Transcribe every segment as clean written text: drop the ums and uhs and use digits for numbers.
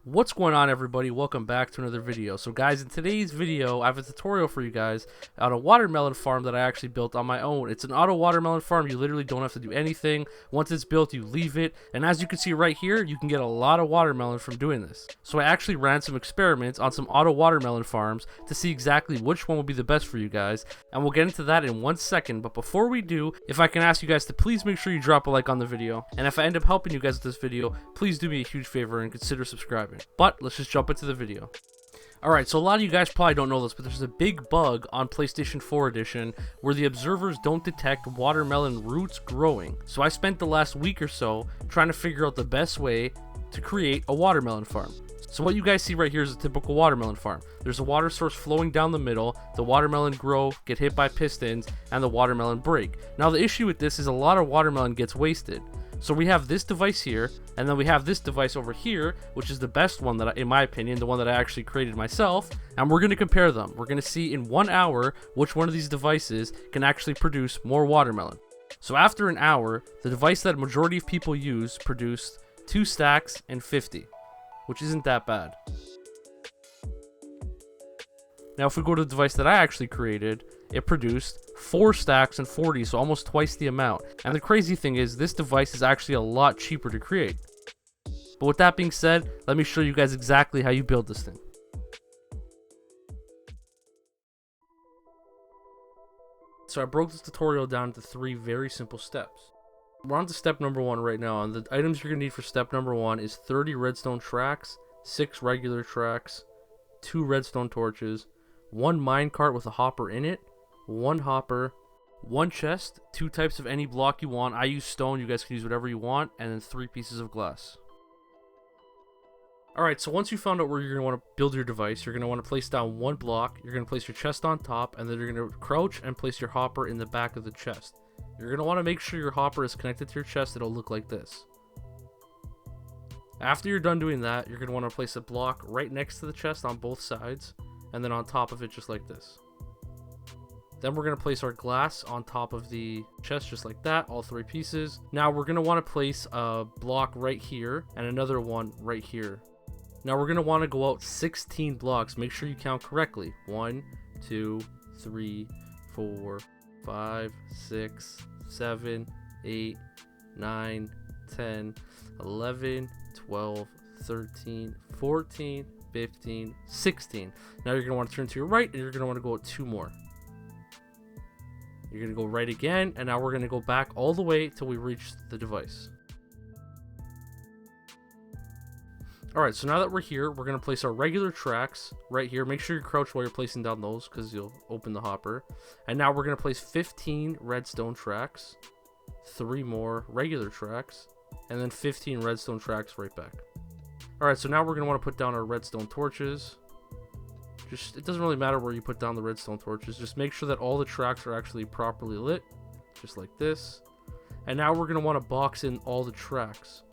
What's going on, everybody? Welcome back to another video. So guys, in today's video I have a tutorial for you guys on a watermelon farm that I actually built on my own. It's an auto watermelon farm. You literally don't have to do anything. Once it's built, you leave it, and as you can see right here, you can get a lot of watermelon from doing this. So I actually ran some experiments on some auto watermelon farms to see exactly which one would be the best for you guys, and we'll get into that in 1 second. But before we do, if I can ask you guys to please make sure you drop a like on the video, and if I end up helping you guys with this video, please do me a huge favor and consider subscribing. But let's just jump into the video. Alright, so a lot of you guys probably don't know this, but there's a big bug on PlayStation 4 edition where the observers don't detect watermelon roots growing. So I spent the last week or so trying to figure out the best way to create a watermelon farm. So what you guys see right here is a typical watermelon farm. There's a water source flowing down the middle, the watermelon grow, get hit by pistons, and the watermelon break. Now the issue with this is a lot of watermelon gets wasted. So we have this device here, and then we have this device over here, which is the best one that in my opinion, the one that I actually created myself, and we're going to compare them. We're going to see in 1 hour which one of these devices can actually produce more watermelon. So after an hour, the device that a majority of people use produced 2 stacks and 50, which isn't that bad. Now if we go to the device that I actually created, it produced 4 stacks and 40, so almost twice the amount. And the crazy thing is, this device is actually a lot cheaper to create. But with that being said, let me show you guys exactly how you build this thing. So I broke this tutorial down into 3 very simple steps. We're on to step number 1 right now, and the items you're going to need for step number 1 is 30 redstone tracks, 6 regular tracks, 2 redstone torches, 1 minecart with a hopper in it, 1 hopper, 1 chest, 2 types of any block you want. I use stone, you guys can use whatever you want, and then 3 pieces of glass. Alright, so once you found out where you're going to want to build your device, you're going to want to place down 1 block, you're going to place your chest on top, and then you're going to crouch and place your hopper in the back of the chest. You're going to want to make sure your hopper is connected to your chest. It'll look like this. After you're done doing that, you're going to want to place a block right next to the chest on both sides, and then on top of it just like this. Then we're going to place our glass on top of the chest just like that, all 3 pieces. Now we're going to want to place a block right here and another one right here. Now we're going to want to go out 16 blocks. Make sure you count correctly. 1, 2, 3, 4, 5, 6, 7, 8, 9, 10, 11, 12, 13, 14, 15, 16. Now you're going to want to turn to your right and you're going to want to go out 2 more. You're going to go right again, and now we're going to go back all the way till we reach the device. Alright, so now that we're here, we're going to place our regular tracks right here. Make sure you crouch while you're placing down those because you'll open the hopper. And now we're going to place 15 redstone tracks, 3 more regular tracks, and then 15 redstone tracks right back. Alright, so now we're going to want to put down our redstone torches. It doesn't really matter where you put down the redstone torches. Just make sure that all the tracks are actually properly lit, just like this. And now we're going to want to box in all the tracks.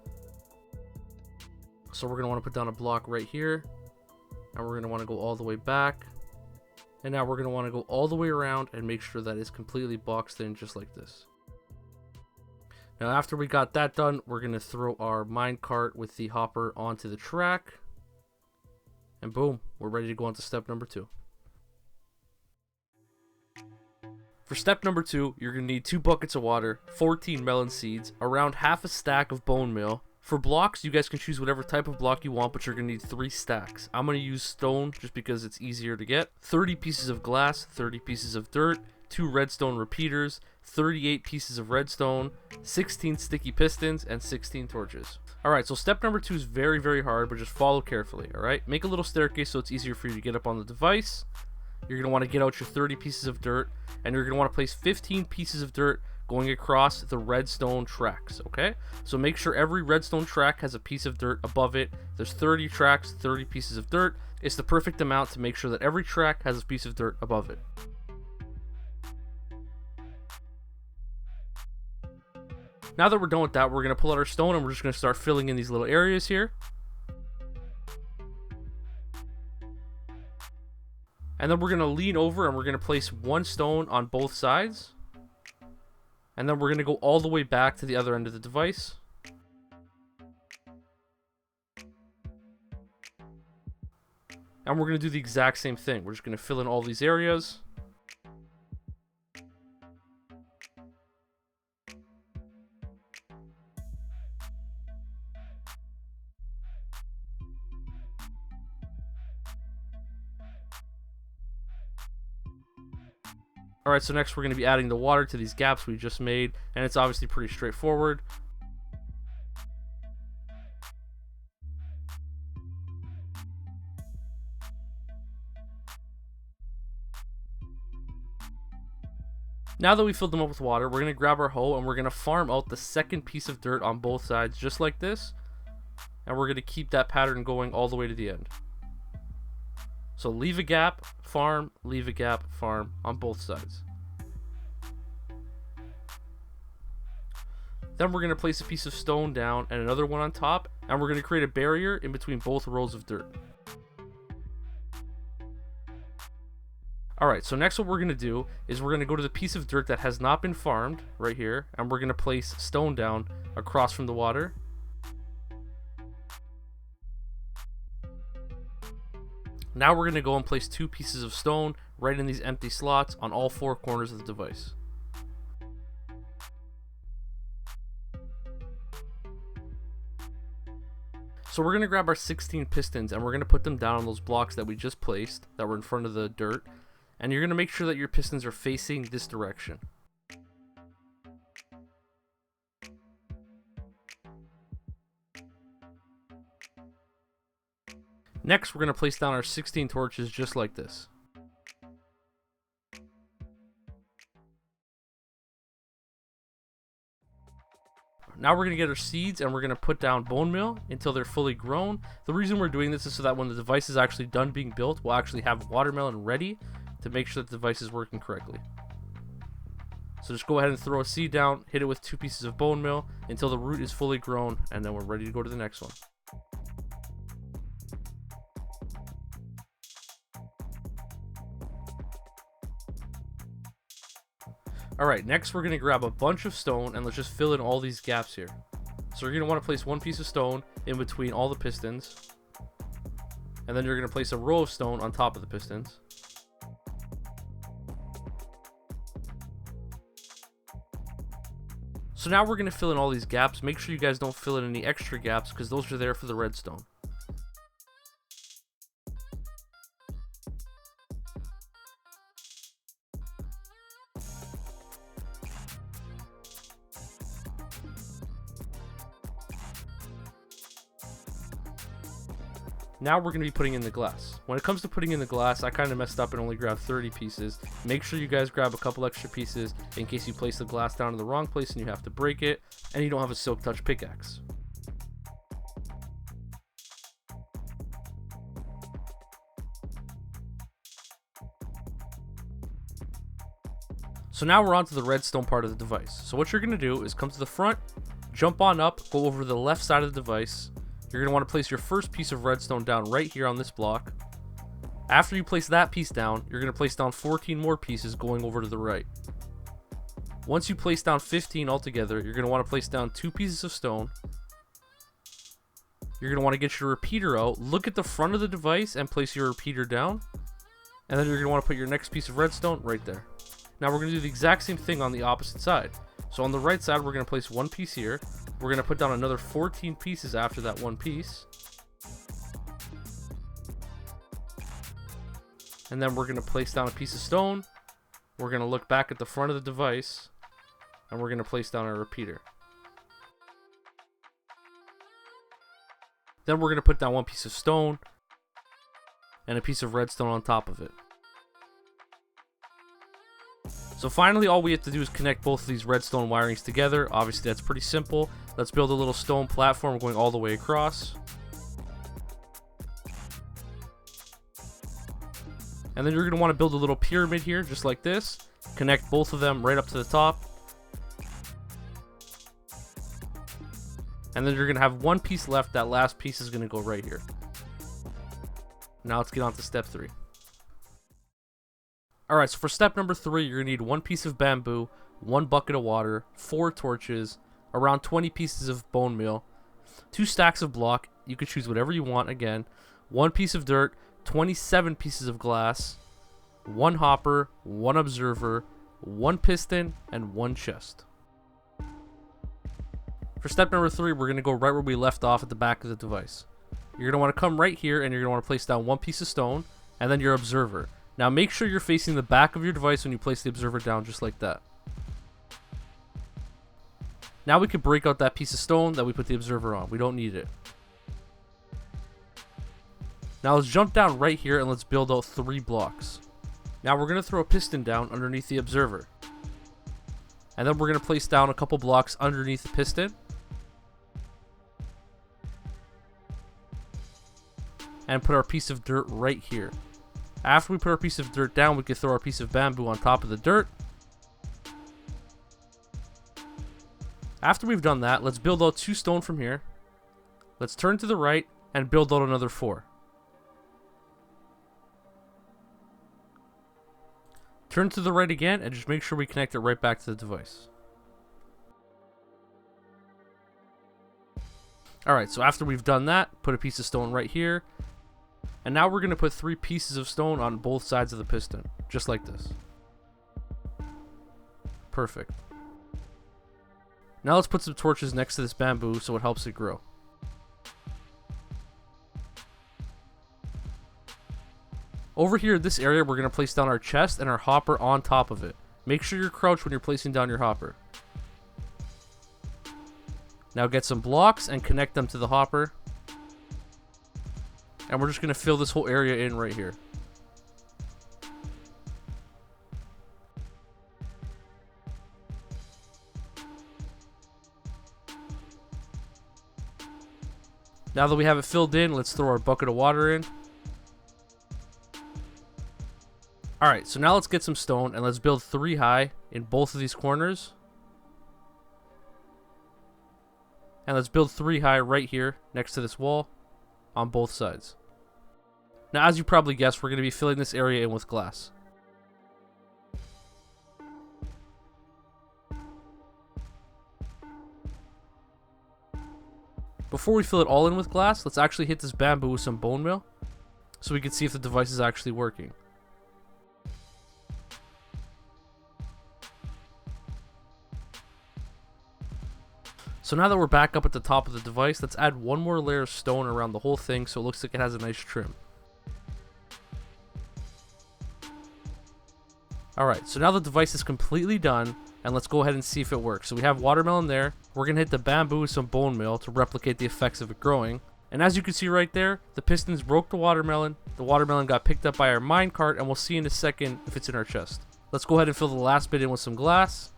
So we're going to want to put down a block right here, and we're going to want to go all the way back. And now we're going to want to go all the way around and make sure that it's completely boxed in just like this. Now after we got that done, we're going to throw our minecart with the hopper onto the track. And boom, we're ready to go on to step number 2. For step number 2, you're going to need 2 buckets of water, 14 melon seeds, around half a stack of bone meal. For blocks, you guys can choose whatever type of block you want, but you're going to need 3 stacks. I'm going to use stone just because it's easier to get. 30 pieces of glass, 30 pieces of dirt, 2 redstone repeaters, 38 pieces of redstone, 16 sticky pistons, and 16 torches. Alright, so step number 2 is very, very hard, but just follow carefully, alright? Make a little staircase so it's easier for you to get up on the device. You're going to want to get out your 30 pieces of dirt, and you're going to want to place 15 pieces of dirt going across the redstone tracks, okay? So make sure every redstone track has a piece of dirt above it. There's 30 tracks, 30 pieces of dirt. It's the perfect amount to make sure that every track has a piece of dirt above it. Now that we're done with that, we're going to pull out our stone and we're just going to start filling in these little areas here. And then we're going to lean over and we're going to place 1 stone on both sides. And then we're going to go all the way back to the other end of the device. And we're going to do the exact same thing. We're just going to fill in all these areas. Alright, so next we're going to be adding the water to these gaps we just made, and it's obviously pretty straightforward. Now that we filled them up with water, we're going to grab our hoe and we're going to farm out the second piece of dirt on both sides, just like this. And we're going to keep that pattern going all the way to the end. So leave a gap, farm, leave a gap, farm on both sides. Then we're going to place a piece of stone down and another one on top, and we're going to create a barrier in between both rows of dirt. Alright, so next what we're going to do is we're going to go to the piece of dirt that has not been farmed, right here, and we're going to place stone down across from the water. Now we're going to go and place 2 pieces of stone right in these empty slots on all 4 corners of the device. So we're going to grab our 16 pistons and we're going to put them down on those blocks that we just placed that were in front of the dirt. And you're going to make sure that your pistons are facing this direction. Next, we're going to place down our 16 torches just like this. Now we're going to get our seeds and we're going to put down bone meal until they're fully grown. The reason we're doing this is so that when the device is actually done being built, we'll actually have watermelon ready to make sure that the device is working correctly. So just go ahead and throw a seed down, hit it with 2 pieces of bone meal until the root is fully grown, and then we're ready to go to the next one. Alright, next we're going to grab a bunch of stone and let's just fill in all these gaps here. So you're going to want to place 1 piece of stone in between all the pistons. And then you're going to place a row of stone on top of the pistons. So now we're going to fill in all these gaps. Make sure you guys don't fill in any extra gaps because those are there for the redstone. Now we're going to be putting in the glass. When it comes to putting in the glass, I kind of messed up and only grabbed 30 pieces. Make sure you guys grab a couple extra pieces in case you place the glass down in the wrong place and you have to break it, and you don't have a silk touch pickaxe. So now we're on to the redstone part of the device. So what you're going to do is come to the front, jump on up, go over to the left side of the device. You're going to want to place your first piece of redstone down right here on this block. After you place that piece down, you're going to place down 14 more pieces going over to the right. Once you place down 15 altogether, you're going to want to place down 2 pieces of stone. You're going to want to get your repeater out, look at the front of the device and place your repeater down. And then you're going to want to put your next piece of redstone right there. Now we're going to do the exact same thing on the opposite side. So on the right side, we're going to place 1 piece here. We're going to put down another 14 pieces after that 1 piece. And then we're going to place down a piece of stone. We're going to look back at the front of the device. And we're going to place down our repeater. Then we're going to put down 1 piece of stone. And a piece of redstone on top of it. So finally, all we have to do is connect both of these redstone wirings together. Obviously, that's pretty simple. Let's build a little stone platform going all the way across. And then you're going to want to build a little pyramid here, just like this. Connect both of them right up to the top. And then you're going to have 1 piece left. That last piece is going to go right here. Now let's get on to step 3. Alright, so for step number 3, you're going to need 1 piece of bamboo, 1 bucket of water, 4 torches, around 20 pieces of bone meal, 2 stacks of block, you can choose whatever you want again, 1 piece of dirt, 27 pieces of glass, 1 hopper, 1 observer, 1 piston, and 1 chest. For step number 3, we're going to go right where we left off at the back of the device. You're going to want to come right here and you're going to want to place down 1 piece of stone and then your observer. Now make sure you're facing the back of your device when you place the observer down, just like that. Now we can break out that piece of stone that we put the observer on. We don't need it. Now let's jump down right here and let's build out 3 blocks. Now we're going to throw a piston down underneath the observer. And then we're going to place down a couple blocks underneath the piston. And put our piece of dirt right here. After we put our piece of dirt down, we can throw our piece of bamboo on top of the dirt. After we've done that, let's build out 2 stone from here. Let's turn to the right and build out another 4. Turn to the right again and just make sure we connect it right back to the device. Alright, so after we've done that, put a piece of stone right here. And now we're going to put 3 pieces of stone on both sides of the piston, just like this. Perfect. Now let's put some torches next to this bamboo so it helps it grow. Over here in this area, we're going to place down our chest and our hopper on top of it. Make sure you're crouched when you're placing down your hopper. Now get some blocks and connect them to the hopper. And we're just going to fill this whole area in right here. Now that we have it filled in, let's throw our bucket of water in. Alright, so now let's get some stone and let's build 3 high in both of these corners. And let's build 3 high right here next to this wall on both sides. Now, as you probably guessed, we're going to be filling this area in with glass. Before we fill it all in with glass, let's actually hit this bamboo with some bone meal so we can see if the device is actually working. So now that we're back up at the top of the device, let's add 1 more layer of stone around the whole thing so it looks like it has a nice trim. Alright, so now the device is completely done, and let's go ahead and see if it works. So we have watermelon there. We're going to hit the bamboo with some bone meal to replicate the effects of it growing. And as you can see right there, the pistons broke the watermelon got picked up by our minecart, and we'll see in a second if it's in our chest. Let's go ahead and fill the last bit in with some glass,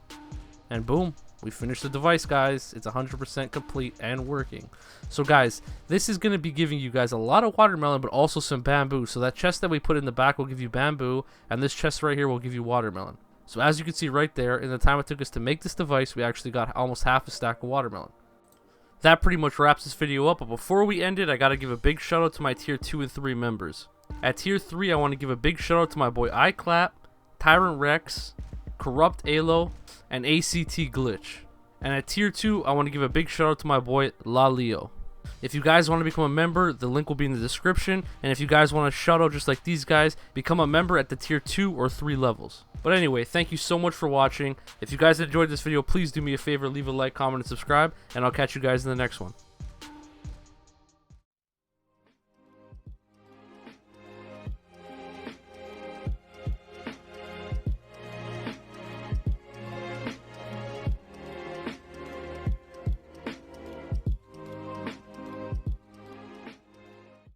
and boom. We finished the device, guys. It's 100% complete and working. So guys, this is going to be giving you guys a lot of watermelon, but also some bamboo. So that chest that we put in the back will give you bamboo, and this chest right here will give you watermelon. So as you can see right there, in the time it took us to make this device, we actually got almost half a stack of watermelon. That pretty much wraps this video up, but before we end it, I got to give a big shout out to my tier 2 and 3 members. At tier 3, I want to give a big shout out to my boy iClap, Tyrant Rex, Corrupt Alo, and ACT Glitch. And at tier 2, I want to give a big shout out to my boy La Leo. If you guys want to become a member, the link will be in the description. And if you guys want a shout out just like these guys, become a member at the tier 2 or 3 levels. But anyway, thank you so much for watching. If you guys enjoyed this video, please do me a favor, leave a like, comment, and subscribe. And I'll catch you guys in the next one.